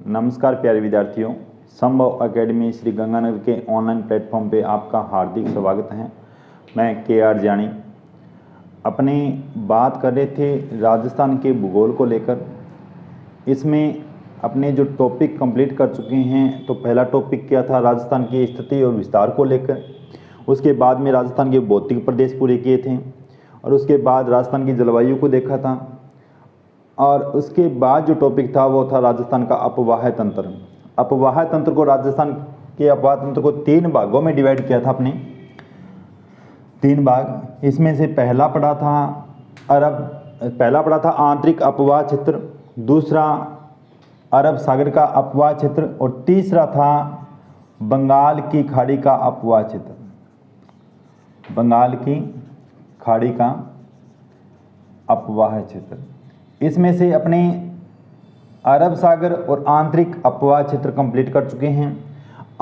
नमस्कार प्यारे विद्यार्थियों, संभव एकेडमी श्री गंगानगर के ऑनलाइन प्लेटफॉर्म पे आपका हार्दिक स्वागत है। मैं के.आर. जानी अपनी बात कर रहे थे राजस्थान के भूगोल को लेकर। इसमें अपने जो टॉपिक कंप्लीट कर चुके हैं, तो पहला टॉपिक क्या था, राजस्थान की स्थिति और विस्तार को लेकर। उसके बाद में राजस्थान के भौतिक प्रदेश पूरे किए थे और उसके बाद राजस्थान की जलवायु को देखा था। और उसके बाद जो टॉपिक था वो था राजस्थान का अपवाह तंत्र। अपवाह तंत्र को, राजस्थान के अपवाह तंत्र को 3 भागों में डिवाइड किया था अपने, 3 भाग। इसमें से पहला पड़ा था आंतरिक अपवाह क्षेत्र, दूसरा अरब सागर का अपवाह क्षेत्र और तीसरा था बंगाल की खाड़ी का अपवाह क्षेत्र। बंगाल की खाड़ी का अपवाह क्षेत्र। इसमें से अपने अरब सागर और आंतरिक अपवाह क्षेत्र कंप्लीट कर चुके हैं।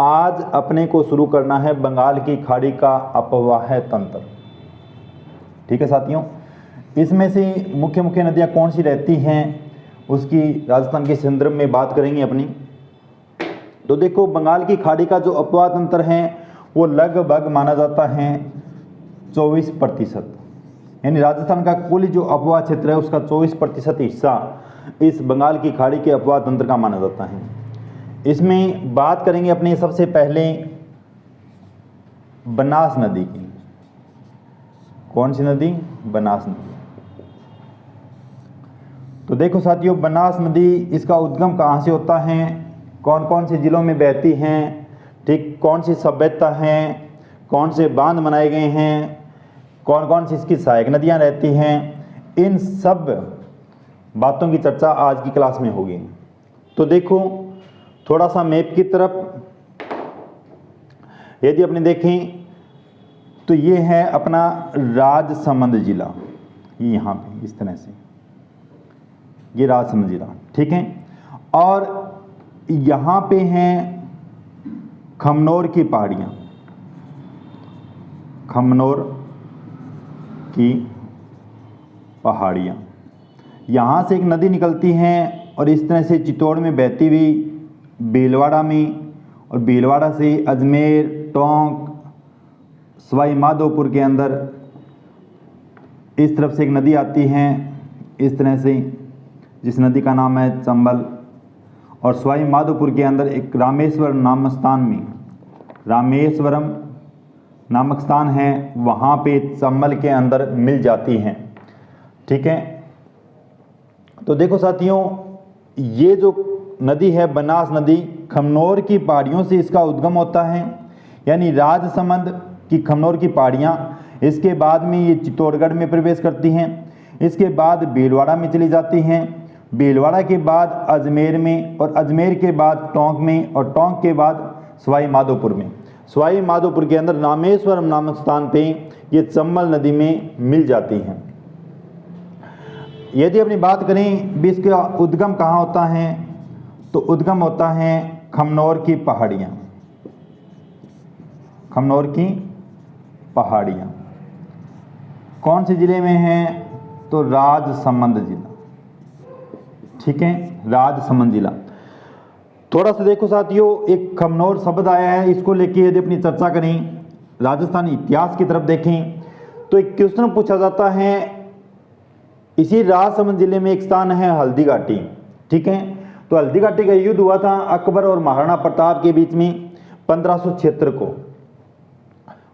आज अपने को शुरू करना है बंगाल की खाड़ी का अपवाह तंत्र। ठीक है साथियों, इसमें से मुख्य मुख्य नदियां कौन सी रहती हैं उसकी राजस्थान के संदर्भ में बात करेंगे अपनी। तो देखो, बंगाल की खाड़ी का जो अपवाह तंत्र है वो लगभग माना जाता है 24%, यानी राजस्थान का कुल जो अपवाह क्षेत्र है उसका 24% हिस्सा इस बंगाल की खाड़ी के अपवाह तंत्र का माना जाता है। इसमें बात करेंगे अपने सबसे पहले बनास नदी की। कौन सी नदी? बनास नदी। तो देखो साथियों, बनास नदी, इसका उद्गम कहाँ से होता है, कौन कौन से जिलों में बहती हैं, ठीक, कौन सी सभ्यता हैं, कौन से बांध बनाए गए हैं, कौन कौन सी इसकी सहायक नदियां रहती हैं, इन सब बातों की चर्चा आज की क्लास में होगी। तो देखो थोड़ा सा मैप की तरफ यदि अपने देखें तो ये है अपना राजसमंद जिला, ये यहाँ पे इस तरह से, ये राजसमंद जिला, ठीक है। और यहाँ पे हैं खमनोर की पहाड़ियाँ, खमनोर की पहाड़ियाँ। यहाँ से एक नदी निकलती हैं और इस तरह से चित्तौड़ में बहती हुई भीलवाड़ा में, और भीलवाड़ा से अजमेर, टोंक, सवाई माधोपुर के अंदर इस तरफ से एक नदी आती है इस तरह से, जिस नदी का नाम है चंबल। और सवाई माधोपुर के अंदर एक रामेश्वरम नामक स्थान में, रामेश्वरम नामक स्थान है, वहाँ पे चंबल के अंदर मिल जाती हैं। ठीक है, तो देखो साथियों, ये जो नदी है बनास नदी, खमनोर की पहाड़ियों से इसका उद्गम होता है, यानी राजसमंद की खमनोर की पहाड़ियाँ। इसके बाद में ये चित्तौड़गढ़ में प्रवेश करती हैं, इसके बाद भीलवाड़ा में चली जाती हैं, भीलवाड़ा के बाद अजमेर में, और अजमेर के बाद टोंक में, और टोंक के बाद सवाई माधोपुर में। सवाई माधोपुर के अंदर रामेश्वरम नामक स्थान पे ये चंबल नदी में मिल जाती हैं। यदि अपनी बात करें भी इसका उद्गम कहाँ होता है, तो उद्गम होता है खमनोर की पहाड़ियाँ। खमनोर की पहाड़ियाँ कौन से जिले में हैं, तो राजसमंद जिला। ठीक है, राजसमंद जिला। थोड़ा सा देखो साथियों, एक खमनोर शब्द आया है, इसको लेके यदि अपनी चर्चा करें, राजस्थानी इतिहास की तरफ देखें तो एक क्वेश्चन पूछा जाता है। इसी राजसमंद जिले में एक स्थान है हल्दी घाटी। ठीक है, तो हल्दी घाटी का युद्ध हुआ था अकबर और महाराणा प्रताप के बीच में 1576 को।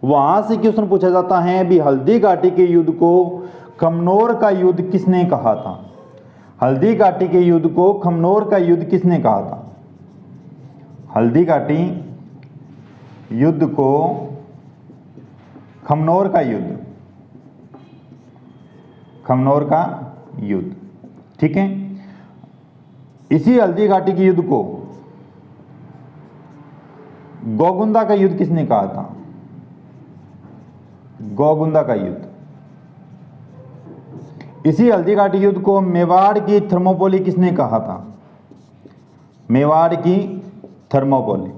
वहां से क्वेश्चन पूछा जाता है भी हल्दी घाटी के युद्ध को खमनोर का युद्ध किसने कहा था। हल्दी घाटी के युद्ध को खमनोर का युद्ध किसने कहा था। हल्दी घाटी युद्ध को खमनोर का युद्ध, खमनोर का युद्ध। ठीक है, इसी हल्दी घाटी के युद्ध को गोगुंदा का युद्ध किसने कहा था। गोगुंदा का युद्ध। इसी हल्दी घाटी युद्ध को मेवाड़ की थर्मोपोली किसने कहा था। मेवाड़ की थर्मोपोली।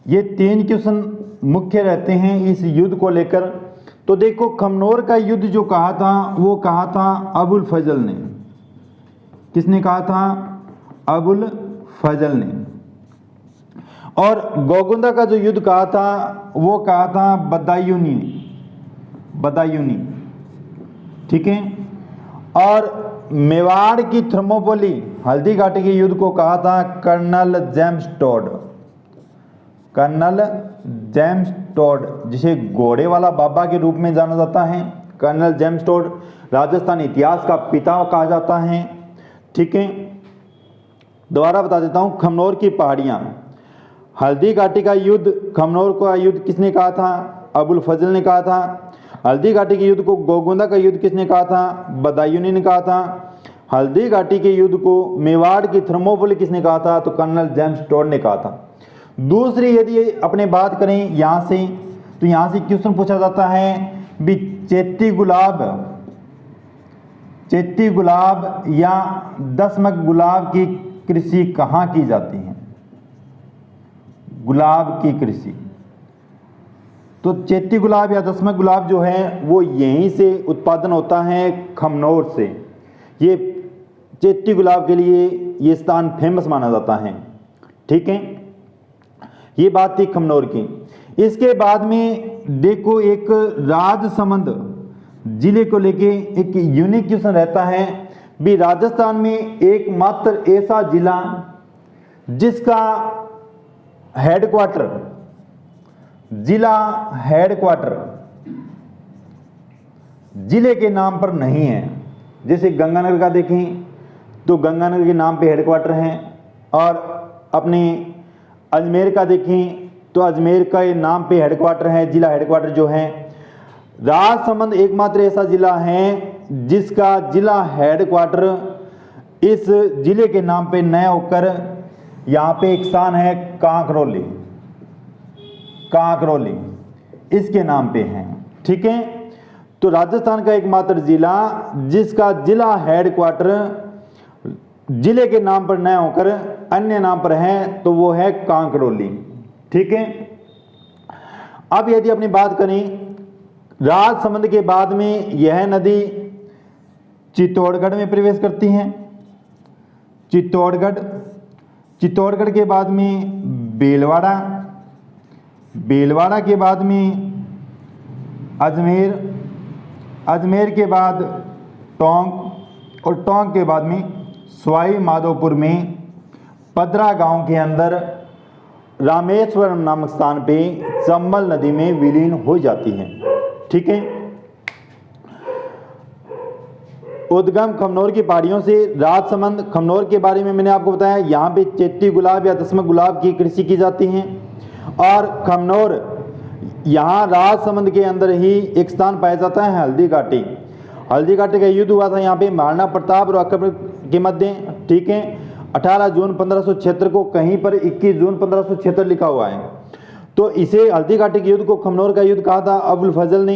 ये 3 क्वेश्चन मुख्य रहते हैं इस युद्ध को लेकर। तो देखो, खमनोर का युद्ध जो कहा था वो कहा था अबुल फजल ने। किसने कहा था? अबुल फजल ने। और गोगुंदा का जो युद्ध कहा था वो कहा था बदायूनी ने, बदायूनी, ठीक है। और मेवाड़ की थर्मोपोली हल्दी घाटी के युद्ध को कहा था colonel James Tod, colonel James Tod, जिसे घोड़े वाला बाबा के रूप में जाना जाता है। कर्नल जेम्स टोड राजस्थान इतिहास का पिता कहा जाता है, ठीक है। दोबारा बता देता हूं, खमनोर की पहाड़ियां, हल्दी घाटी का युद्ध, खमनोर का युद्ध किसने कहा था? अबुल फजल ने कहा था। हल्दी घाटी के युद्ध को गोगुंदा का युद्ध किसने कहा था? बदायूनी ने कहा था। हल्दी घाटी के युद्ध को मेवाड़ की थर्मोपोली किसने कहा था? तो कर्नल जेम्स टोड ने कहा था। दूसरी यदि अपने बात करें यहां से, तो यहां से क्वेश्चन पूछा जाता है भी चेती गुलाब, चेती गुलाब या दसमक गुलाब की कृषि कहां की जाती है? गुलाब की कृषि, तो चेती गुलाब या दसमक गुलाब जो है वो यहीं से उत्पादन होता है, खमनोर से। ये चेती गुलाब के लिए ये स्थान फेमस माना जाता है, ठीक है। ये बात थी खमनोर की। इसके बाद में देखो एक राजसमंद जिले को लेके एक यूनिक क्वेश्चन रहता है भी राजस्थान में एकमात्र ऐसा जिला जिसका हेडक्वार्टर, जिला हेडक्वार्टर जिले के नाम पर नहीं है। जैसे गंगानगर का देखें तो गंगानगर के नाम पे हेडक्वार्टर है, और अपने अजमेर का देखें तो अजमेर का ये नाम पे हेडक्वार्टर है, जिला हेडक्वार्टर जो है। राजसमंद एकमात्र ऐसा जिला है जिसका जिला हेडक्वार्टर इस जिले के नाम पे न होकर यहाँ पे एक स्थान है कांकरोली, कांकरोली इसके नाम पे है, ठीक है। तो राजस्थान का एकमात्र जिला जिसका जिला हेडक्वार्टर जिले के नाम पर न होकर अन्य नाम पर है तो वो है कांकरोली, ठीक है। अब यदि अपनी बात करें राजसमंद के बाद में यह नदी चित्तौड़गढ़ में प्रवेश करती है, चित्तौड़गढ़, चित्तौड़गढ़ के बाद में बेलवाड़ा, बेलवाड़ा के बाद में अजमेर, अजमेर के बाद टोंक, और टोंक के बाद में सवाई माधोपुर में पदरा गांव के अंदर रामेश्वरम नामक स्थान पे चंबल नदी में विलीन हो जाती है, ठीक है। उद्गम खमनोर की पहाड़ियों से राजसमंद, खमनोर के बारे में मैंने आपको बताया, यहाँ पे चेती गुलाब या दसमक गुलाब की कृषि की जाती है। और खमनोर यहाँ राजसमंद के अंदर ही एक स्थान पाया जाता है हल्दी घाटी, हल्दी घाटी का युद्ध हुआ था यहाँ पे महाराणा प्रताप और अकबर के मध्य, ठीक है। 18 जून 1576 को कहीं पर 21 जून 1576 लिखा हुआ है। तो इसे हल्दी घाटी के युद्ध को खमनोर का युद्ध कहा था अबुल फजल ने,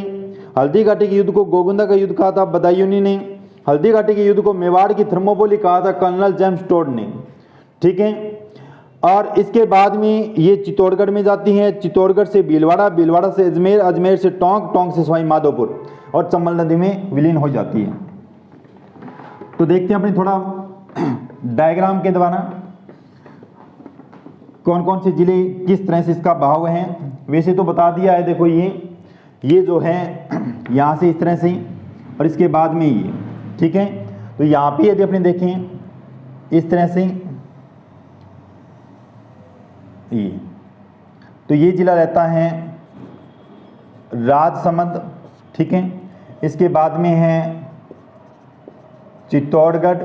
हल्दी घाटी के युद्ध को गोगुंदा का युद्ध कहा था बदायूनी ने, हल्दी घाटी के युद्ध को मेवाड़ की थर्मोपोली कहा था कर्नल जेम्स टोड ने, ठीक है। और इसके बाद में ये चित्तौड़गढ़ में जाती है, चित्तौड़गढ़ से भीलवाड़ा, भीलवाड़ा से अजमेर, अजमेर से टोंक, टोंक से सवाई माधोपुर और चंबल नदी में विलीन हो जाती है। तो देखते हैं अपने थोड़ा डायग्राम के द्वारा कौन कौन से जिले किस तरह से इसका भाव है। वैसे तो बता दिया है, देखो ये जो है यहाँ से इस तरह से और इसके बाद में ये, ठीक है। तो यहाँ पे यदि अपने देखें इस तरह से ये, तो ये जिला रहता है राजसमंद, ठीक है। इसके बाद में है चित्तौड़गढ़,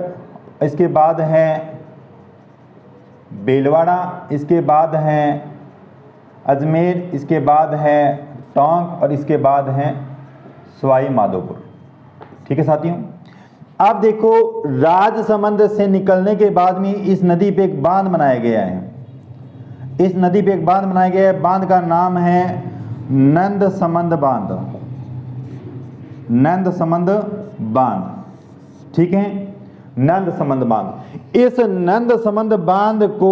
इसके बाद है बेलवाड़ा, इसके बाद है अजमेर, इसके बाद है टोंक और इसके बाद है सवाई माधोपुर, ठीक है साथियों। अब देखो राजसमंद से निकलने के बाद में इस नदी पे एक बांध बनाया गया है, इस नदी पे एक बांध बनाया गया है, बांध का नाम है नंदसमंद बांध, नंदसमंद बांध, ठीक है। नंदसमंद बांध, इस नंदसमंद बांध को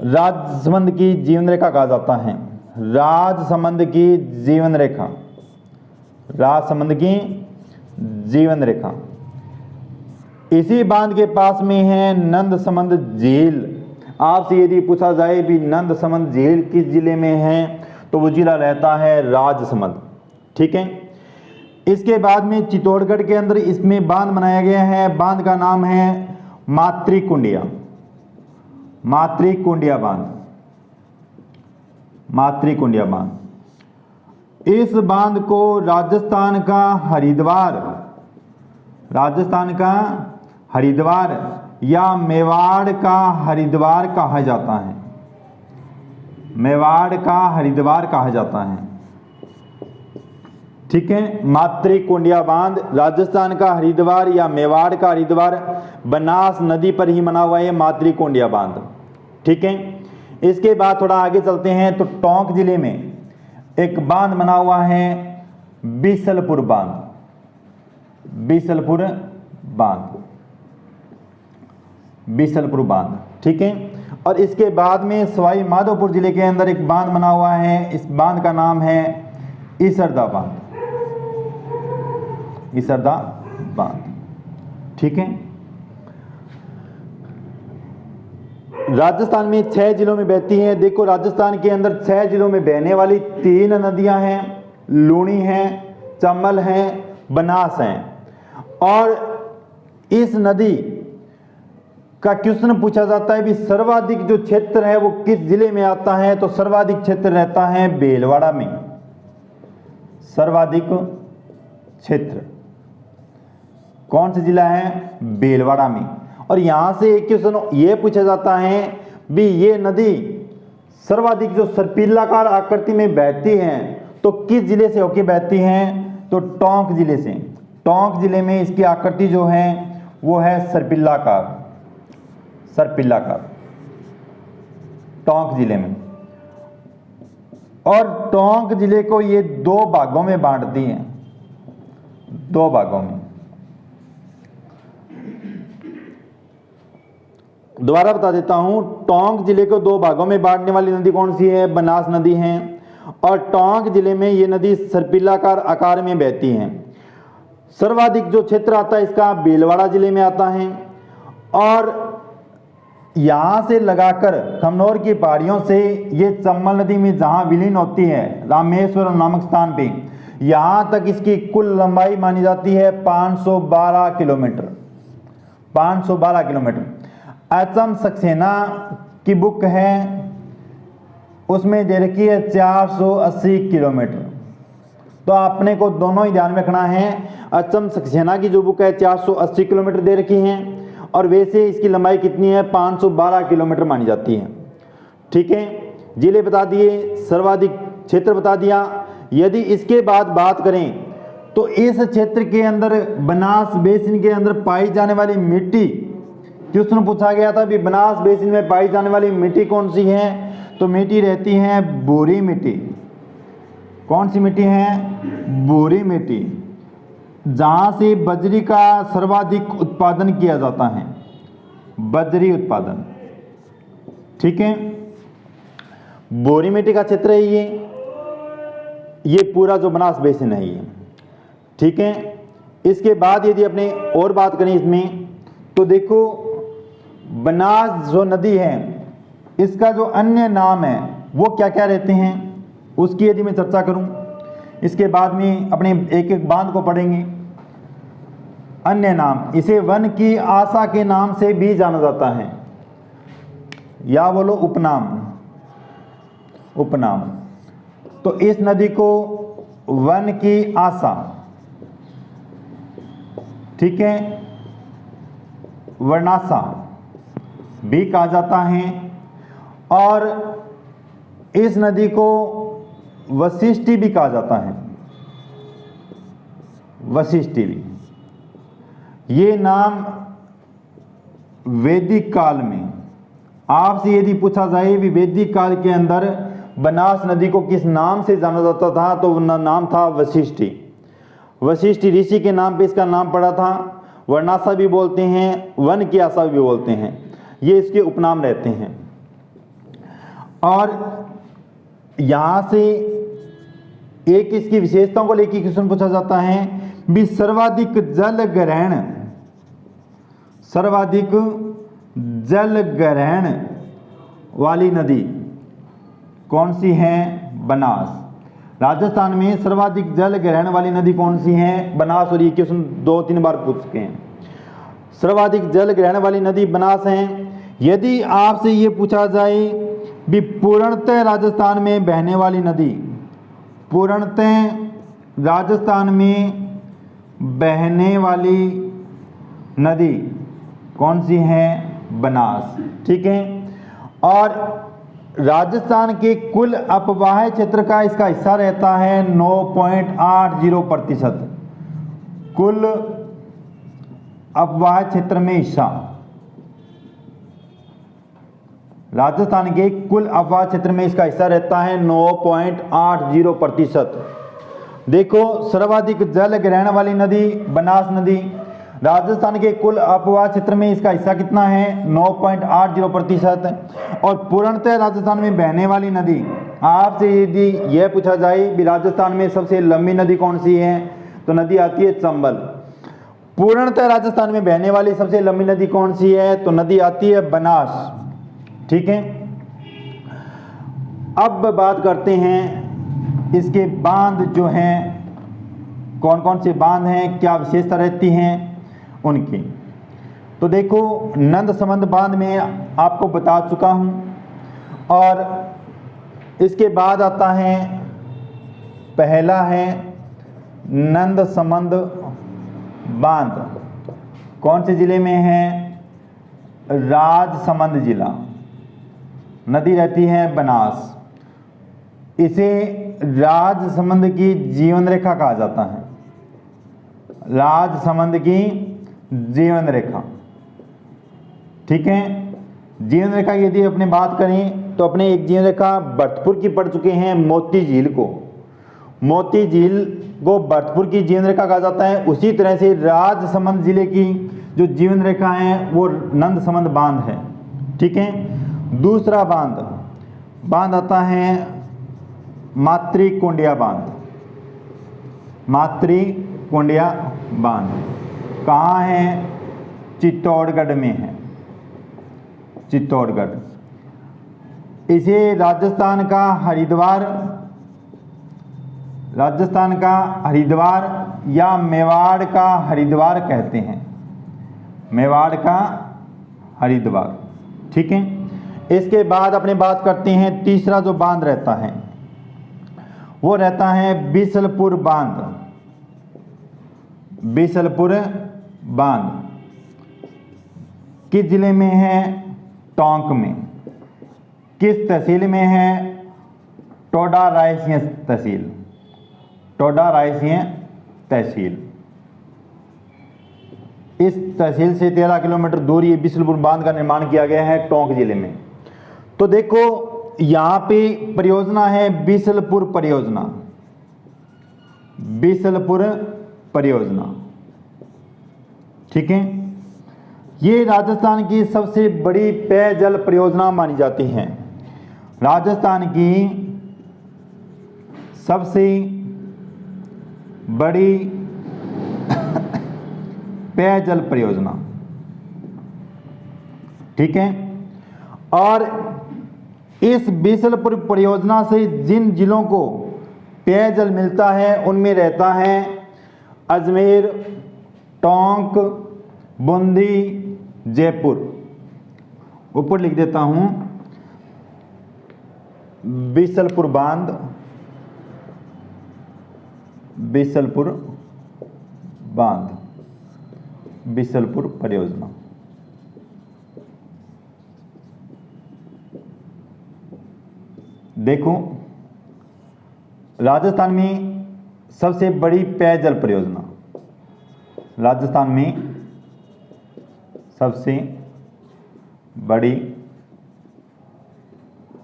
राजसमंद की जीवन रेखा कहा जाता है, राजसमंद की जीवन रेखा, राजसमंद की जीवन रेखा। इसी बांध के पास में है नंदसमंद झील, आपसे यदि पूछा जाए भी नंद समंद झील किस जिले में है, तो वो जिला रहता है राजसमंद। ठीक है। इसके बाद में चित्तौड़गढ़ के अंदर इसमें बांध बनाया गया है, बांध का नाम है मातृकुंडिया, मातृकुंडिया बांध, मातृकुंडिया बांध। इस बांध को राजस्थान का हरिद्वार, राजस्थान का हरिद्वार या मेवाड़ का हरिद्वार कहा जाता है, मेवाड़ का हरिद्वार कहा जाता है। ठीक है। मातृकुंडिया बांध राजस्थान का हरिद्वार या मेवाड़ का हरिद्वार, बनास नदी पर ही बना हुआ है मातृकुंडिया बांध। ठीक है। इसके बाद थोड़ा आगे चलते हैं तो टोंक जिले में एक बांध बना हुआ है बीसलपुर बांध, बीसलपुर बांध, बीसलपुर बांध। ठीक है। और इसके बाद में सवाई माधोपुर जिले के अंदर एक बांध बना हुआ है, इस बांध का नाम है ईसरदा बांध, ईसरदा बांध। ठीक है। राजस्थान में 6 जिलों में बहती है। देखो राजस्थान के अंदर 6 जिलों में बहने वाली 3 नदियां हैं, लूणी है, चंबल है, बनास है। और इस नदी का क्वेश्चन पूछा जाता है भी सर्वाधिक जो क्षेत्र है वो किस जिले में आता है, तो सर्वाधिक क्षेत्र रहता है भीलवाड़ा में, सर्वाधिक क्षेत्र कौन सा जिला है, भीलवाड़ा में। और यहां से एक क्वेश्चन ये पूछा जाता है भी ये नदी सर्वाधिक जो सर्पिलाकार आकृति में बहती है तो किस जिले से होकर बहती है, तो टोंक जिले से। टोंक जिले में इसकी आकृति जो है वो है सर्पिलाकार, सर्पिलाकार, टोंक जिले में। और टोंक जिले को ये 2 भागों में बांटती है, 2 भागों में। दोबारा बता देता हूं, टोंक जिले को 2 भागों में बांटने वाली नदी कौन सी है, बनास नदी है। और टोंक जिले में ये नदी सर्पिलाकार आकार में बहती है। सर्वाधिक जो क्षेत्र आता है इसका भीलवाड़ा जिले में आता है। और यहां से लगाकर खमनोर की पहाड़ियों से ये चंबल नदी में जहां विलीन होती है रामेश्वरम नामक स्थान पे, यहां तक इसकी कुल लंबाई मानी जाती है 512 किलोमीटर, 512 किलोमीटर। एचएम सक्सेना की बुक है उसमें दे रखी है 480 किलोमीटर। तो आपने को दोनों ही ध्यान में रखना है। एचएम सक्सेना की जो बुक है 480 किलोमीटर दे रखी है और वैसे इसकी लंबाई कितनी है, 512 किलोमीटर मानी जाती है। ठीक है। जिले बता दिए, सर्वाधिक क्षेत्र बता दिया। यदि इसके बाद बात करें तो इस क्षेत्र के अंदर बनास बेसिन के अंदर पाई जाने वाली मिट्टी, क्वेश्चन पूछा गया था भी बनास बेसिन में पाई जाने वाली मिट्टी कौन सी है, तो मिट्टी रहती है भूरी मिट्टी। कौन सी मिट्टी है, भूरी मिट्टी, जहां से बजरी का सर्वाधिक उत्पादन किया जाता है, बजरी उत्पादन। ठीक है। भूरी मिट्टी का क्षेत्र है ये पूरा जो बनास बेसिन है ये। ठीक है। इसके बाद यदि अपने और बात करें इसमें तो देखो बनास जो नदी है इसका जो अन्य नाम है वो क्या क्या रहते हैं उसकी यदि मैं चर्चा करूं, इसके बाद में अपने एक एक बांध को पढ़ेंगे। अन्य नाम, इसे वन की आशा के नाम से भी जाना जाता है या बोलो उपनाम, उपनाम। तो इस नदी को वन की आशा, ठीक है, वर्णासा भी कहा जाता है। और इस नदी को वशिष्ठी भी कहा जाता है, वशिष्ठी भी। ये नाम वैदिक काल में, आपसे यदि पूछा जाए भी वैदिक काल के अंदर बनास नदी को किस नाम से जाना जाता था, तो नाम था वशिष्ठी। वशिष्ठी ऋषि के नाम पे इसका नाम पड़ा था। वर्णासा भी बोलते हैं, वन की आशा भी बोलते हैं, ये इसके उपनाम रहते हैं। और यहां से एक इसकी विशेषताओं को लेकर क्वेश्चन पूछा जाता है भी सर्वाधिक जल ग्रहण, सर्वाधिक जल ग्रहण वाली नदी कौन सी है? बनास। राजस्थान में सर्वाधिक जल ग्रहण वाली नदी कौन सी है? बनास। और ये क्वेश्चन 2-3 बार पूछ चुके हैं। सर्वाधिक जल ग्रहण वाली नदी बनास है। यदि आपसे ये पूछा जाए भी पूर्णतः राजस्थान में बहने वाली नदी, पूर्णतः राजस्थान में बहने वाली नदी कौन सी है? बनास। ठीक है। और राजस्थान के कुल अपवाह क्षेत्र का इसका हिस्सा रहता है 9.80%। कुल अपवाह क्षेत्र में हिस्सा, राजस्थान के कुल अपवाह क्षेत्र में इसका हिस्सा रहता है 9.80%। देखो, सर्वाधिक जल ग्रहण वाली नदी बनास नदी, राजस्थान के कुल अपवाह क्षेत्र में इसका हिस्सा कितना है? 9.80%। और पूर्णतः राजस्थान में बहने वाली नदी, आपसे यदि यह पूछा जाए भी राजस्थान में सबसे लंबी नदी कौन सी है, तो नदी आती है चंबल। पूर्णतः राजस्थान में बहने वाली सबसे लंबी नदी कौन सी है? तो नदी आती है बनास। ठीक है। अब बात करते हैं इसके बांध जो हैं, कौन कौन से बांध हैं, क्या विशेषता रहती हैं उनकी। तो देखो, नंद समंद बांध में आपको बता चुका हूं। और इसके बाद आता है, पहला है नंद समंद बांध, कौन से जिले में है? राजसमंद जिला। नदी रहती है बनास। इसे राजसमंद की जीवन रेखा कहा जाता है। राजसमंद की जीवन रेखा। ठीक है। जीवन रेखा की यदि अपने बात करें तो अपने एक जीवन रेखा भरतपुर की पढ़ चुके हैं, मोती झील को। मोती झील को भरतपुर की जीवन रेखा कहा जाता है। उसी तरह से राजसमंद जिले की जो जीवन रेखा है वो नंद समंद बांध है। ठीक है। दूसरा बांध आता है मातृकुंडिया बांध। मातृकुंडिया बांध कहाँ है? चित्तौड़गढ़ में है। चित्तौड़गढ़। इसे राजस्थान का हरिद्वार या मेवाड़ का हरिद्वार कहते हैं। मेवाड़ का हरिद्वार। ठीक है। इसके बाद अपने बात करते हैं, तीसरा जो बांध रहता है वो रहता है बीसलपुर बांध। बीसलपुर बांध किस जिले में है? टोंक में। किस तहसील में है? टोडा रायसीन तहसील। टोडा रायसीन तहसील। इस तहसील से 13 किलोमीटर दूर ये बीसलपुर बांध का निर्माण किया गया है टोंक जिले में। तो देखो, यहां पे परियोजना है बीसलपुर परियोजना। बीसलपुर परियोजना। ठीक है। ये राजस्थान की सबसे बड़ी पेयजल परियोजना मानी जाती है। राजस्थान की सबसे बड़ी पेयजल परियोजना। ठीक है। और इस बीसलपुर परियोजना से जिन जिलों को पेयजल मिलता है उनमें रहता है अजमेर, टोंक, बूंदी, जयपुर। ऊपर लिख देता हूं, बीसलपुर बांध, बीसलपुर बांध, बीसलपुर परियोजना। देखो, राजस्थान में सबसे बड़ी पेयजल परियोजना, राजस्थान में सबसे बड़ी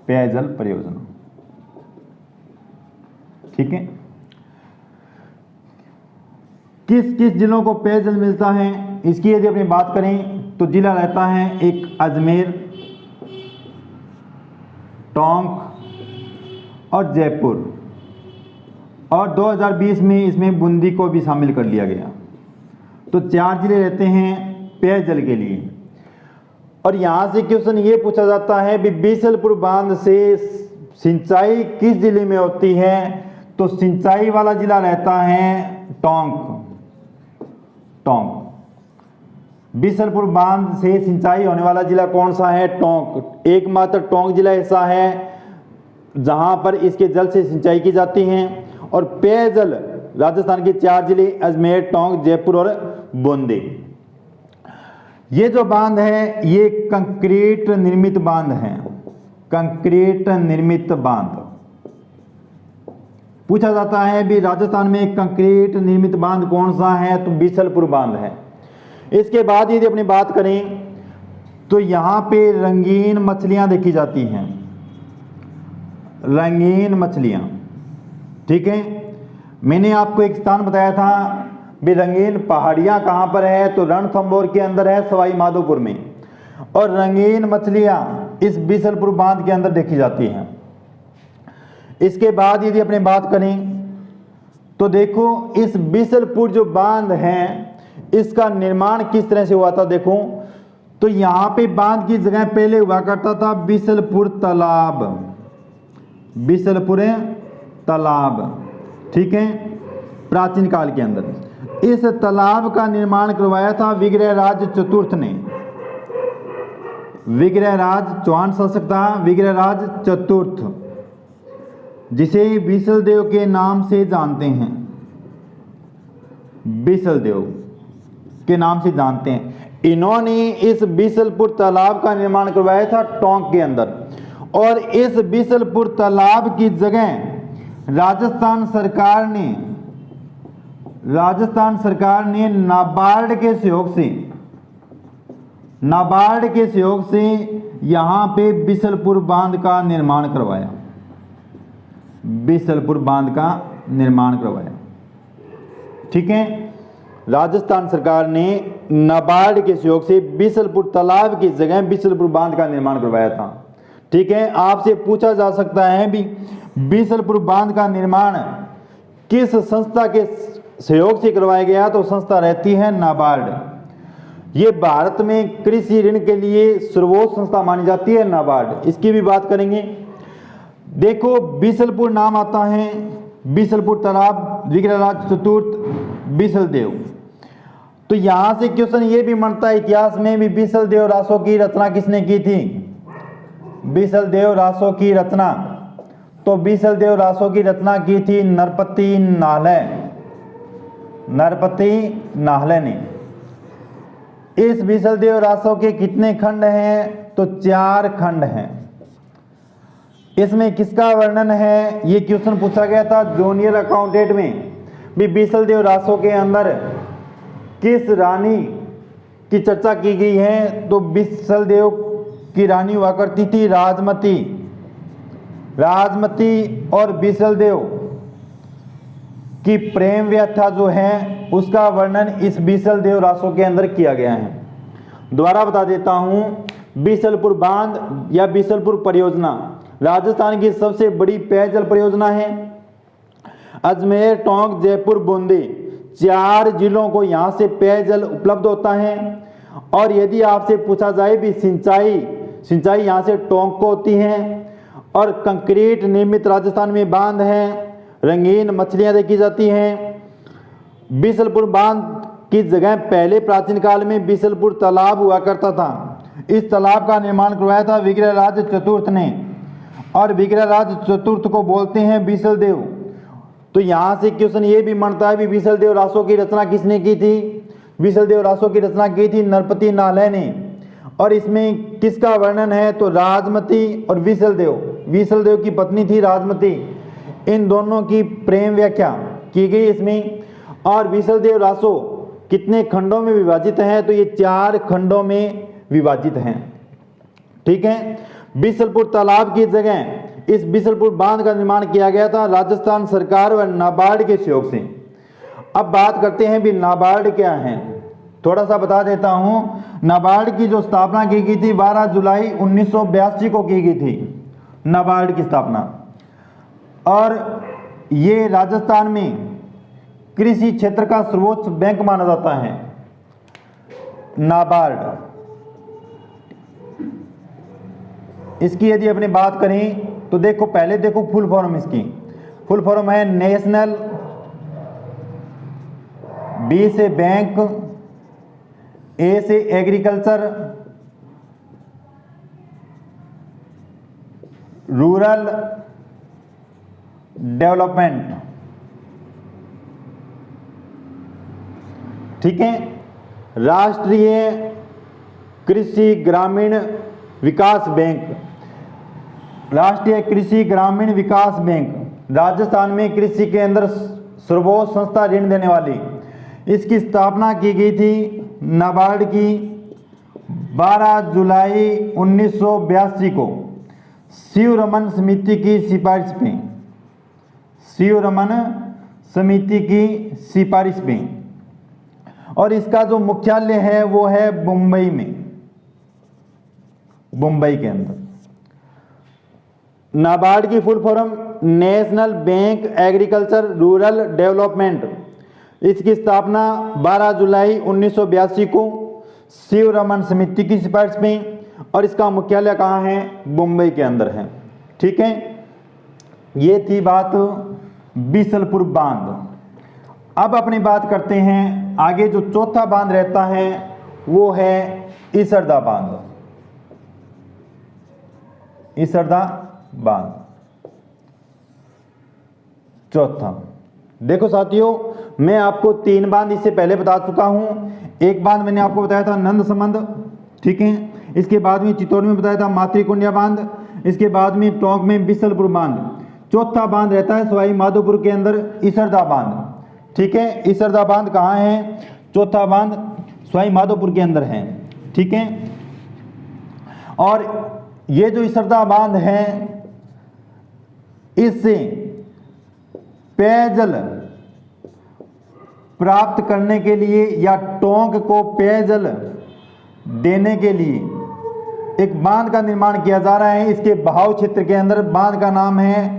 पेयजल परियोजना। ठीक है। किस किस जिलों को पेयजल मिलता है इसकी यदि अपनी बात करें तो जिला रहता है एक अजमेर, टोंक और जयपुर, और 2020 में इसमें बूंदी को भी शामिल कर लिया गया। तो 4 जिले रहते हैं पेयजल के लिए। और यहां से क्वेश्चन ये पूछा जाता है भी बीसलपुर बांध से सिंचाई किस जिले में होती है, तो सिंचाई वाला जिला रहता है टोंक। बीसलपुर बांध से सिंचाई होने वाला जिला कौन सा है, टोंक। एकमात्र टोंक जिला ऐसा है जहां पर इसके जल से सिंचाई की जाती है। और पेयजल राजस्थान के 4 जिले अजमेर, टोंक, जयपुर और बूंदी। ये जो बांध है ये कंक्रीट निर्मित बांध है, कंक्रीट निर्मित बांध। पूछा जाता है भी राजस्थान में कंक्रीट निर्मित बांध कौन सा है, तो बीसलपुर बांध है। इसके बाद यदि अपनी बात करें तो यहां पे रंगीन मछलियां देखी जाती हैं, रंगीन मछलियां, ठीक है। मैंने आपको एक स्थान बताया था भी रंगीन पहाड़ियां कहां पर है, तो रणथंभौर के अंदर है, सवाई माधोपुर में। और रंगीन मछलियां इस बीसलपुर बांध के अंदर देखी जाती हैं। इसके बाद यदि अपने बात करें तो देखो इस बीसलपुर जो बांध है इसका निर्माण किस तरह से हुआ था। देखो तो यहां पे बांध की जगह पहले हुआ करता था बीसलपुर तालाब, बीसलपुर तालाब, ठीक है, प्राचीन काल के अंदर। इस तालाब का निर्माण करवाया था विग्रहराज चतुर्थ ने, विग्रहराज चौहान शासक था, विग्रहराज चतुर्थ, जिसे बीसल देव के नाम से जानते हैं, बीसल देव के नाम से जानते हैं। इन्होंने इस बीसलपुर तालाब का निर्माण करवाया था टोंक के अंदर। और इस बीसलपुर तालाब की जगह राजस्थान सरकार ने नाबार्ड के सहयोग से यहां पे बीसलपुर बांध का निर्माण करवाया, बीसलपुर बांध का निर्माण करवाया, ठीक है। राजस्थान सरकार ने नाबार्ड के सहयोग से बीसलपुर तालाब की जगह बीसलपुर बांध का निर्माण करवाया था, ठीक है। आपसे पूछा जा सकता है भी बीसलपुर बांध का निर्माण किस संस्था के सहयोग से करवाया गया, तो संस्था रहती है नाबार्ड। ये भारत में कृषि ऋण के लिए सर्वोच्च संस्था मानी जाती है नाबार्ड। इसकी भी बात करेंगे। देखो बीसलपुर नाम आता है, बीसलपुर तालाब, विग्रहराज चतुर्थ, बीसल देव। तो यहां से क्वेश्चन ये भी बनता है इतिहास में भी बीसल देव रासों की रचना किसने की थी, बीसल देव रासों की रचना, तो बीसल देव रासों की रचना की थी नरपति नाहले, नरपति नाहले ने। इस बीसल देव रासों के कितने खंड हैं, तो 4 खंड हैं। इसमें किसका वर्णन है, ये क्वेश्चन पूछा गया था जूनियर अकाउंटेंट में भी बीसल देव रासों के अंदर किस रानी की चर्चा की गई है, तो बीसल देव की रानी हुआ करती थी राजमती, राजमती। और बीसल देव की प्रेम व्यथा जो है उसका वर्णन इस बीसल देव रासों के अंदर किया गया है। दोबारा बता देता हूं, बीसलपुर बांध या बीसलपुर परियोजना राजस्थान की सबसे बड़ी पेयजल परियोजना है। अजमेर, टोंक, जयपुर, बूंदी 4 जिलों को यहां से पेयजल उपलब्ध होता है। और यदि आपसे पूछा जाए भी सिंचाई यहां से टोंक को होती है। और कंक्रीट निर्मित राजस्थान में बांध है, रंगीन मछलियां देखी जाती हैं। बीसलपुर बांध की जगह पहले प्राचीन काल में बीसलपुर तालाब हुआ करता था। इस तालाब का निर्माण करवाया था विग्रहराज चतुर्थ ने, और विग्रहराज चतुर्थ को बोलते हैं बीसल देव। तो यहां से क्वेश्चन ये भी बनता है भी बीसल देव रासों की रचना किसने की थी, बीसल देव रासों की रचना की थी नरपति नाहले ने। और इसमें किसका वर्णन है, तो राजमती और बीसल देव की पत्नी थी राजमती, इन दोनों की प्रेम व्याख्या की गई इसमें। और बीसल देव रासों कितने खंडों में विभाजित हैं, तो ये 4 खंडों में विभाजित हैं, ठीक है। बीसलपुर तालाब की जगह इस बीसलपुर बांध का निर्माण किया गया था राजस्थान सरकार व नाबार्ड के सहयोग से। अब बात करते हैं भी नाबार्ड क्या है, थोड़ा सा बता देता हूं। नाबार्ड की जो स्थापना की गई थी 12 जुलाई 1982 को की गई थी नाबार्ड की स्थापना। और ये राजस्थान में कृषि क्षेत्र का सर्वोच्च बैंक माना जाता है नाबार्ड। इसकी यदि अपनी बात करें तो देखो, पहले देखो फुल फॉर्म इसकी। फुल फॉर्म है नेशनल, बी से बैंक, ए से एग्रीकल्चर, रूरल डेवलपमेंट। ठीक है, राष्ट्रीय कृषि ग्रामीण विकास बैंक। राष्ट्रीय कृषि ग्रामीण विकास बैंक राजस्थान में कृषि के अंदर सर्वोच्च संस्था ऋण देने वाली। इसकी स्थापना की गई थी नाबार्ड की 12 जुलाई 1982 को शिवरमन समिति की सिफारिश पे। शिवरमन समिति की सिफारिश पे। और इसका जो मुख्यालय है वो है मुंबई में, मुंबई के अंदर। नाबार्ड की full form national bank agriculture rural development. इसकी स्थापना 12 जुलाई 1982 को शिवरमन समिति की सिफारिश में, और इसका मुख्यालय कहाँ है? मुंबई के अंदर है। ठीक है, ये थी बात बीसलपुर बांध। अब अपनी बात करते हैं आगे, जो चौथा बांध रहता है वो है इसरदा बांध। इसरदा बांध चौथा। देखो साथियों, मैं आपको 3 बांध इससे पहले बता चुका हूं। एक बांध मैंने आपको बताया था नंद संबंध, ठीक है। इसके बाद में चित्तौड़ में बताया था मातृकुंडिया बांध। इसके बाद में टोंक में बिसलपुर बांध। चौथा बांध रहता है सवाई माधोपुर के अंदर इसरदा बांध। ठीक है, इसरदा बांध कहाँ है? चौथा बांध सवाई माधोपुर के अंदर है। ठीक है, और ये जो इसरदा बांध है, इससे पेयजल प्राप्त करने के लिए या टोंक को पेयजल देने के लिए एक बांध का निर्माण किया जा रहा है। इसके बहाव क्षेत्र के अंदर बांध का नाम है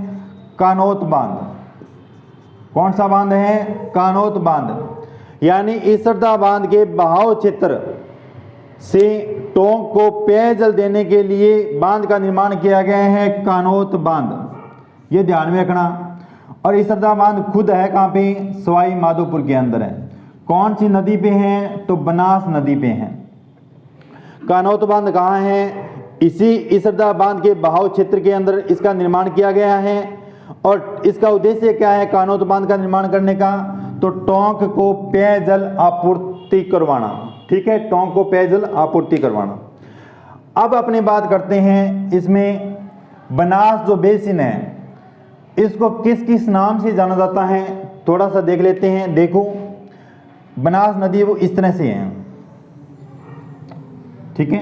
कानोत बांध। कौन सा बांध है? कानोत बांध। यानी इसरदा बांध के बहाव क्षेत्र से टोंक को पेयजल देने के लिए बांध का निर्माण किया गया है कानोत बांध। ये ध्यान में रखना। और इसरदा बांध खुद है कहाँ पे? सवाई माधोपुर के अंदर है। कौन सी नदी पे है? तो बनास नदी पे है। कानोत बांध कहाँ है? इसी इसरदा बांध के बहाव क्षेत्र के अंदर इसका निर्माण किया गया है। और इसका उद्देश्य क्या है कानोत बांध का निर्माण करने का? तो टोंक को पेयजल आपूर्ति करवाना। ठीक है, टोंक को पेयजल आपूर्ति करवाना। अब अपनी बात करते हैं, इसमें बनास जो बेसिन है इसको किस किस नाम से जाना जाता है, थोड़ा सा देख लेते हैं। देखो, बनास नदी वो इस तरह से है। ठीक है,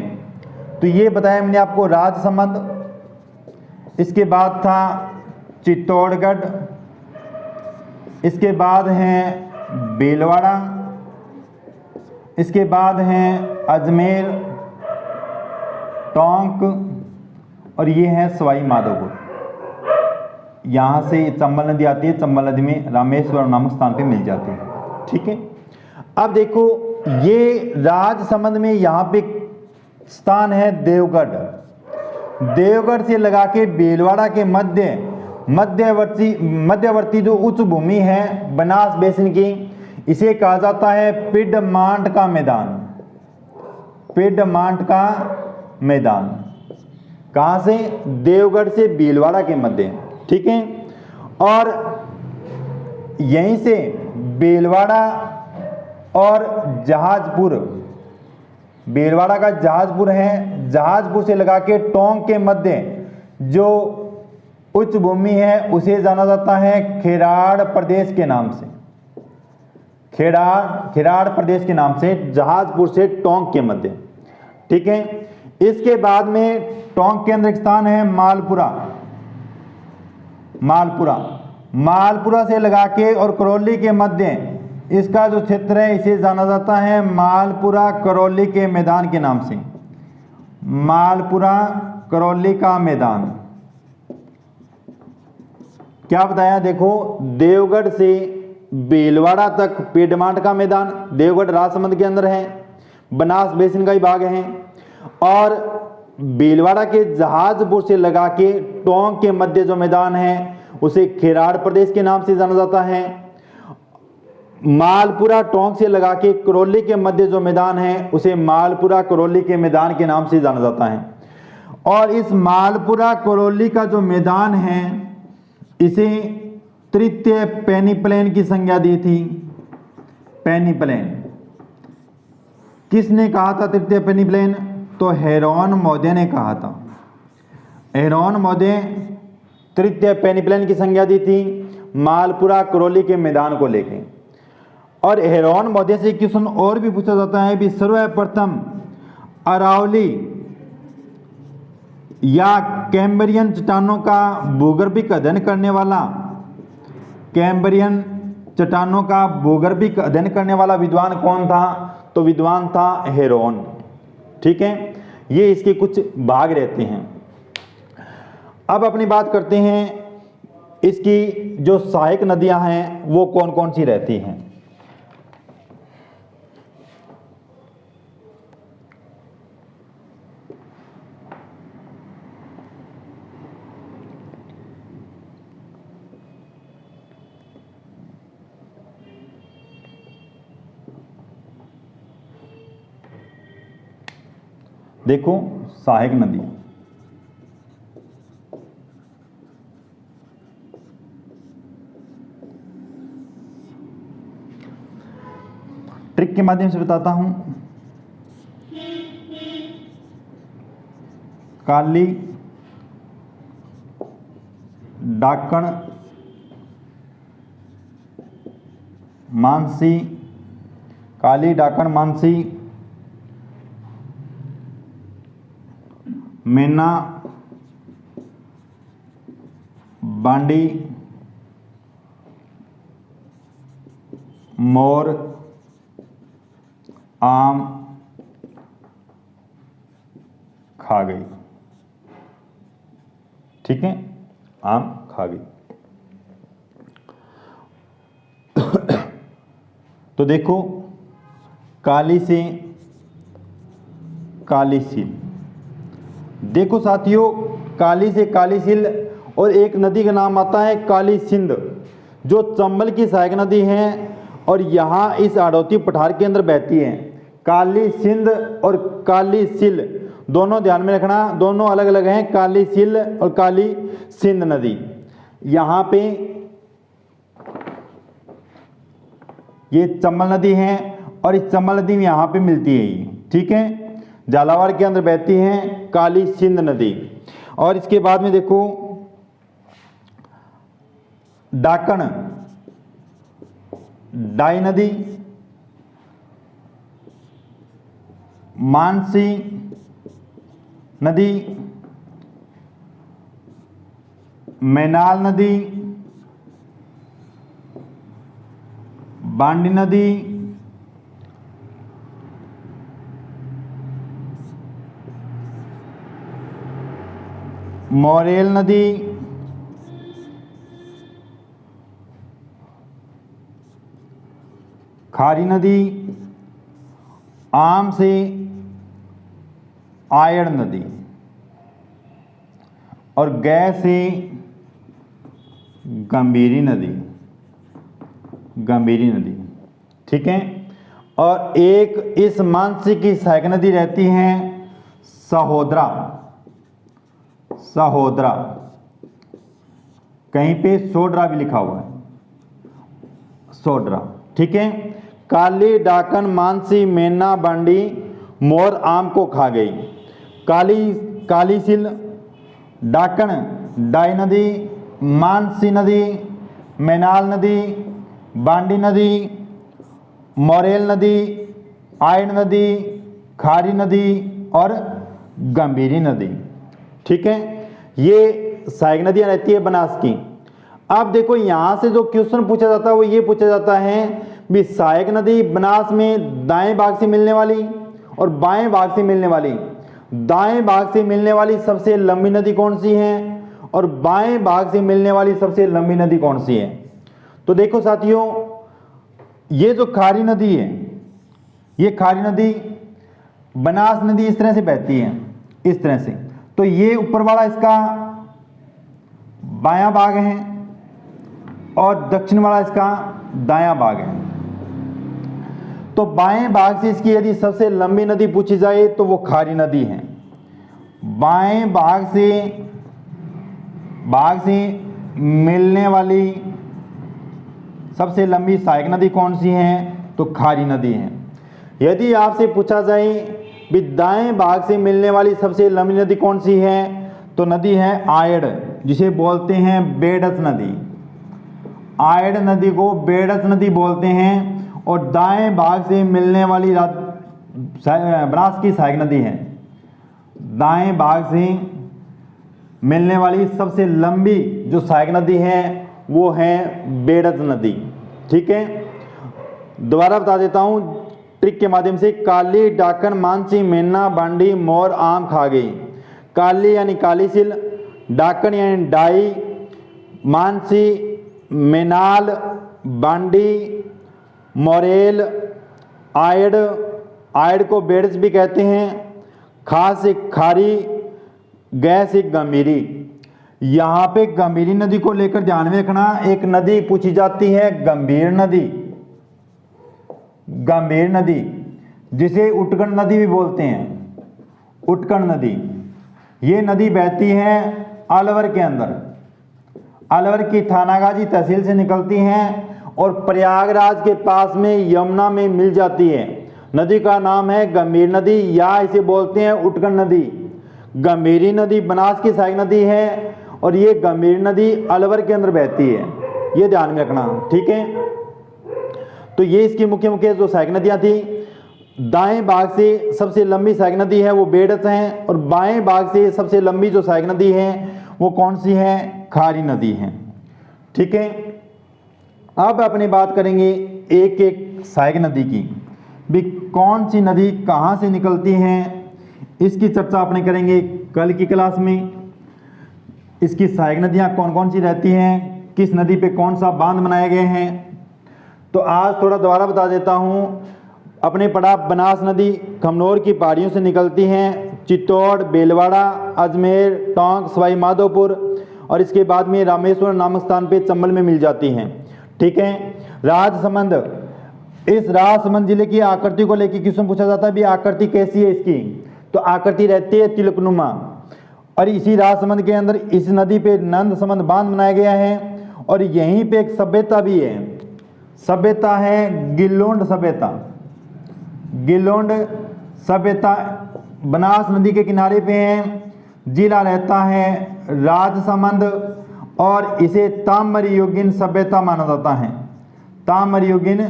तो ये बताया मैंने आपको राजसमंद। इसके बाद था चित्तौड़गढ़। इसके बाद है भीलवाड़ा। इसके बाद है अजमेर, टोंक, और ये है सवाई माधोपुर। यहाँ से चंबल नदी आती है। चंबल नदी में रामेश्वर नामक स्थान पे मिल जाती है। ठीक है, अब देखो ये राजसमंद में यहाँ पे स्थान है देवगढ़। देवगढ़ से लगा के भीलवाड़ा के मध्यवर्ती जो उच्च भूमि है बनास बेसिन की, इसे कहा जाता है पिडमांट का मैदान। पिडमांट का मैदान कहाँ से? देवगढ़ से भीलवाड़ा के मध्य। ठीक है, और यहीं से भीलवाड़ा और जहाजपुर, भीलवाड़ा का जहाजपुर है, जहाजपुर से लगा के टोंक के मध्य जो उच्च भूमि है उसे जाना जाता है खेराड़ प्रदेश के नाम से। खेराड़ प्रदेश के नाम से, जहाजपुर से टोंक के मध्य। ठीक है, इसके बाद में टोंक के अंदर एक स्थान है मालपुरा। मालपुरा से लगा के और करौली के मध्य इसका जो क्षेत्र है इसे जाना जाता है मालपुरा करौली के मैदान के नाम से। मालपुरा करौली का मैदान। क्या बताया? देखो, देवगढ़ से भीलवाड़ा तक पिडमांट का मैदान, देवगढ़ राजसमंद के अंदर है, बनास बेसिन का ही भाग है। और भीलवाड़ा के जहाजपुर से लगा के टोंक के मध्य जो मैदान है उसे खेराड़ प्रदेश के नाम से जाना जाता है। मालपुरा टोंक से लगा के करौली के मध्य जो मैदान है उसे मालपुरा करौली के मैदान के नाम से जाना जाता है। और इस मालपुरा करौली का जो मैदान है इसे तृतीय पेनिप्लेन की संज्ञा दी थी। पेनिप्लेन किसने कहा था तृतीय पेनिप्लेन? तो हेरोन महोदय ने कहा था। हेरोन महोदय तृतीय पेनिप्लेन की संज्ञा दी थी मालपुरा करौली के मैदान को लेकर। और हेरोन महोदय से क्वेश्चन और भी पूछा जाता है भी सर्वप्रथम अरावली या कैम्ब्रियन चट्टानों का भूगर्भिक अध्ययन करने वाला, कैम्ब्रियन चट्टानों का भूगर्भिक अध्ययन करने वाला विद्वान कौन था? तो विद्वान था हेरोन। ठीक है, ये इसके कुछ भाग रहते हैं। अब अपनी बात करते हैं इसकी जो सहायक नदियां हैं वो कौन कौन सी रहती हैं। देखो सहायक नदी, ट्रिक के माध्यम से बताता हूं। काली, डाकण, मानसी, काली, डाकण, मानसी, मेना, बांडी, मोर, आम, खा गई। ठीक है, आम खा गई। तो देखो काली से काली सील, देखो साथियों काली से काली सील और एक नदी का नाम आता है काली सिंध जो चंबल की सहायक नदी है और यहाँ इस आड़ौती पठार के अंदर बहती है। काली सिंध और काली सिल दोनों ध्यान में रखना, दोनों अलग अलग हैं, काली सिल और काली सिंध नदी। यहाँ पे ये चंबल नदी है और इस चंबल नदी में यहाँ पे मिलती है ये। ठीक है, झालावाड़ के अंदर बहती है काली सिंध नदी। और इसके बाद में देखो डाकण, डाई नदी, मानसी नदी, मैनाल नदी, बांडी नदी, मोरेल नदी, खारी नदी, आम से आयड़ नदी और गै से गंभीरी नदी, गंभीरी नदी। ठीक है, और एक इस मानसी की सहायक नदी रहती है सहोदरा, सहोदरा, कहीं पे सोडरा भी लिखा हुआ है, सोडरा। ठीक है, काली, डाकन, मानसी, मेना, बांडी, मोर आम को खा गई। काली, काली सिल, डाकन, डाई नदी, मानसी नदी, मैनाल नदी, बांडी नदी, मोरेल नदी, आयड़ नदी, खारी नदी और गंभीरी नदी। ठीक है, ये सहायक नदियां रहती है बनास की। अब देखो यहां से जो क्वेश्चन पूछा जाता है वो ये पूछा जाता है भी सहायक नदी बनास में दाएं भाग से मिलने वाली और बाएं भाग से मिलने वाली, दाएं भाग से मिलने वाली सबसे लंबी नदी कौन सी है और बाएं भाग से मिलने वाली सबसे लंबी नदी कौन सी है। तो देखो साथियों ये जो खारी नदी है, ये खारी नदी बनास नदी इस तरह से बहती है, इस तरह से। तो ये ऊपर वाला इसका बायां भाग है और दक्षिण वाला इसका दायां भाग है। तो बाएं भाग से इसकी यदि सबसे लंबी नदी पूछी जाए तो वो खारी नदी है। बाएं भाग से मिलने वाली सबसे लंबी सहायक नदी कौन सी है? तो खारी नदी है। यदि आपसे पूछा जाए भी दाएं भाग से मिलने वाली सबसे लंबी नदी कौन सी है, तो नदी है आयड़, जिसे बोलते हैं बेडस नदी। आयड़ नदी को बेडस नदी बोलते हैं। और दाएं भाग से मिलने वाली बनास की सहायक नदी है। दाएं भाग से मिलने वाली सबसे लंबी जो सहायक नदी है वो है बेडस नदी। ठीक है, दोबारा बता देता हूं ट्रिक के माध्यम से। काली, डाकन, मानसी, मेना, बांडी, मोर, आम खा गई। काली यानी काली सिल, डाकन यानी डाई, मानसी, मेनाल, बांडी, मोरेल, आयड़, आयड़ को बेडस भी कहते हैं, खास एक खारी, गैस एक गंभीरी। यहाँ पे गंभीरी नदी को लेकर ध्यान में रखना, एक नदी पूछी जाती है गंभीर नदी। गंभीर नदी जिसे उटकन नदी भी बोलते हैं। उटकन नदी, ये नदी बहती है अलवर के अंदर। अलवर की थानागाजी तहसील से निकलती हैं और प्रयागराज के पास में यमुना में मिल जाती है। नदी का नाम है गंभीर नदी या इसे बोलते हैं उटकन नदी। गंभीरी नदी बनास की सहायक नदी है और ये गंभीर नदी अलवर के अंदर बहती है, ये ध्यान में रखना। ठीक है, तो ये इसकी मुख्य मुख्य जो सहायक नदियां थी। दाएं भाग से सबसे लंबी सहायक नदी है वो बेडस है, और बाएं भाग से सबसे लंबी जो सहायक नदी है वो कौन सी है? खारी नदी है। ठीक है, अब अपनी बात करेंगे एक एक सहायक नदी की भी, कौन सी नदी कहाँ से निकलती हैं, इसकी चर्चा अपने करेंगे कल की क्लास में। इसकी सहायक नदियाँ कौन कौन सी रहती हैं, किस नदी पे कौन सा बांध बनाए गए हैं। तो आज थोड़ा दोबारा बता देता हूँ। अपने पढ़ा बनास नदी खमनोर की पहाड़ियों से निकलती हैं, चित्तौड़, बेलवाड़ा, अजमेर, टोंक, सवाई माधोपुर और इसके बाद में रामेश्वर नामक स्थान पे चंबल में मिल जाती हैं। ठीक है, राजसमंद, इस राजसमंद जिले की आकृति को लेकर क्वेश्चन पूछा जाता है भी आकृति कैसी है इसकी, तो आकृति रहती है तिलकनुमा। और इसी राजसमंद के अंदर इस नदी पे नंदसमंद बांध बनाया गया है और यहीं पे एक सभ्यता भी है। सभ्यता है गिलोंड सभ्यता। गिलोंड सभ्यता बनास नदी के किनारे पे है, जिला रहता है राजसमंद और इसे ताम्रयुगीन सभ्यता माना जाता है। ताम्रयुगीन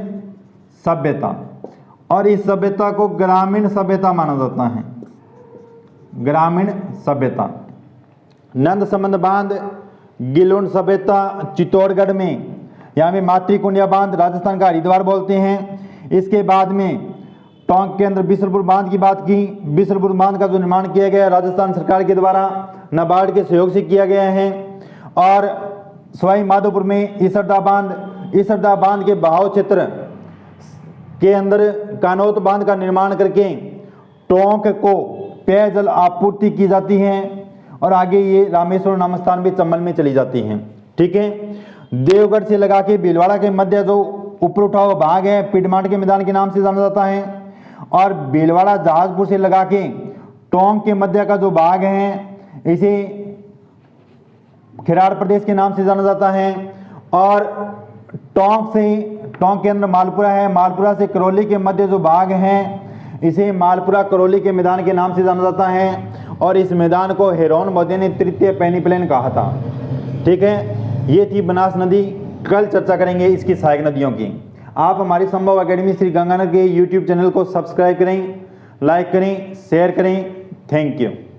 सभ्यता, और इस सभ्यता को ग्रामीण सभ्यता माना जाता है। ग्रामीण सभ्यता, नंदसमंद बांध, गिलोंड सभ्यता चित्तौड़गढ़ में, यहाँ पे मातृकुंडिया बांध, राजस्थान का हरिद्वार बोलते हैं। इसके बाद में टोंक के अंदर बिसरपुर बांध की बात की। बिसरपुर बांध का जो निर्माण किया गया राजस्थान सरकार के द्वारा नाबार्ड के सहयोग से किया गया है। और सवाई माधोपुर में इसरदा बांध, इसरदा बांध के बहाव क्षेत्र के अंदर कानौत बांध का निर्माण करके टोंक को पेयजल आपूर्ति की जाती है और आगे ये रामेश्वर नामक स्थान भी चंबल में चली जाती हैं। ठीक है, देवगढ़ से लगा के भीलवाड़ा के मध्य जो ऊपर उठा हुआ भाग है पिडमांट के मैदान के नाम से जाना जाता है, और भीलवाड़ा जहाजपुर से लगा के टोंक के मध्य का जो भाग है इसे खिराड़ प्रदेश के नाम से जाना जाता है। और टोंक के अंदर मालपुरा है, मालपुरा से करौली के मध्य जो भाग है इसे मालपुरा करौली के मैदान के नाम से जाना जाता है। और इस मैदान को हेरोन मोदी ने तृतीय पेनिप्लेन कहा था। ठीक है, ये थी बनास नदी। कल चर्चा करेंगे इसकी सहायक नदियों की। आप हमारी संभव एकेडमी श्री गंगानगर के यूट्यूब चैनल को सब्सक्राइब करें, लाइक करें, शेयर करें। Thank you.